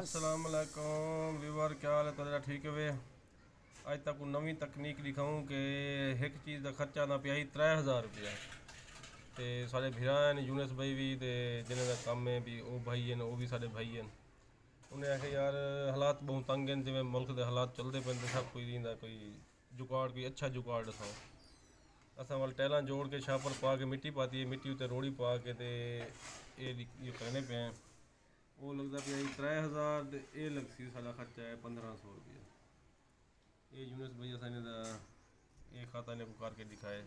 अस्सलाम वालेकुम व्यूअर, क्या हाल है तुहाडा? ठीक है वे? अज तक नवी तकनीक दिखाऊँ कि एक चीज़ का खर्चा ना पिया 3000 रुपया। तो साढ़े भरा ने यूनिस भाई भी, जिन्हें का काम है भी वो भाई हैं, वो भी साढ़े भाई हैं। उन्हें आखे यार हालात बहुत तंग हैं, जिमें मुल्क के हालात चलते पे, सब कोई रहा कोई जुगाड़, कोई अच्छा जुगाड़ दसाओ। असा वाल टैलां जोड़ के छापर पा के मिट्टी पाती है, मिट्टी उत्ते रोड़ी पा के ये करने पे हैं। वो लगता पिया 3000, ये लगसी साढ़ा खर्चा है 1500 रुपया। ये यूनिस भाई असाने ये खाता ने पुकार के दिखाए।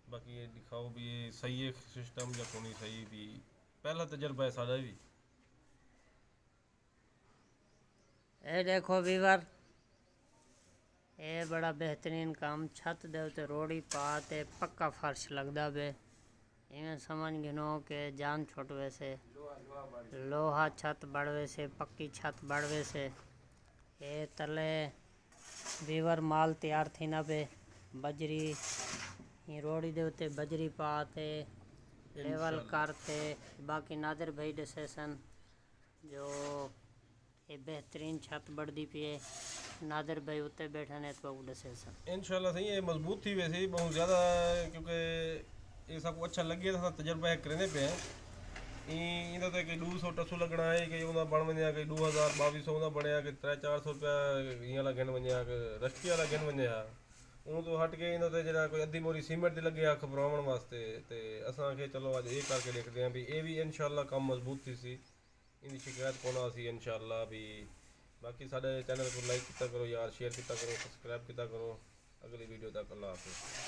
बाकी ये दिखाओ भी ये सही है सिस्टम या कोनी सही भी, पहला तजर्बा है साढ़ा भी। ये देखो वीवर, ये बड़ा बेहतरीन काम। छत दे उते रोड़ी पा ते पक्का फर्श लगदा बे। इवें समझ गिनो के जान छोटवे से लोहा छत बढ़वे से, पक्की छत बढ़वे से। ये तले वीवर माल तैयार थी ना बे, बजरी ये रोड़ी दे उते बजरी पाते लेवल करते। बाकी नादर भाई दसे सन जो ये बेहतरीन छत बढ़ती पी है। नादर भाई उत्ते बैठे ने तो दसे सन इंशाल्लाह सही है, मजबूत थी वैसे ही बहुत ज़्यादा, क्योंकि ये सब कुछ अच्छा लगे था तजर्बा है करने पे हैं। इन तो कई 200 टसू लगना है, कई उन्हें बन वजह कई 2000 2200 बनया, कि 300-400 रुपया इं वाला गिन वजह, रस्टी वाला गिन वजह। उन तो हट के इन जरा कोई अद्धी मोरी सीमेंट दी लगे खबरावन वास्ते। तो असा के चलो अज ये करके देखते हैं भी ये भी इंशाल्लाह कम मजबूत थी सी, इनकी शिकायत कोना सी इंशाल्लाह भी। बाकी साढ़े चैनल को लाइक किया करो यार, शेयर किया करो, सब्सक्राइब किया करो। अगली वीडियो तक अल्लाह हाफिज़।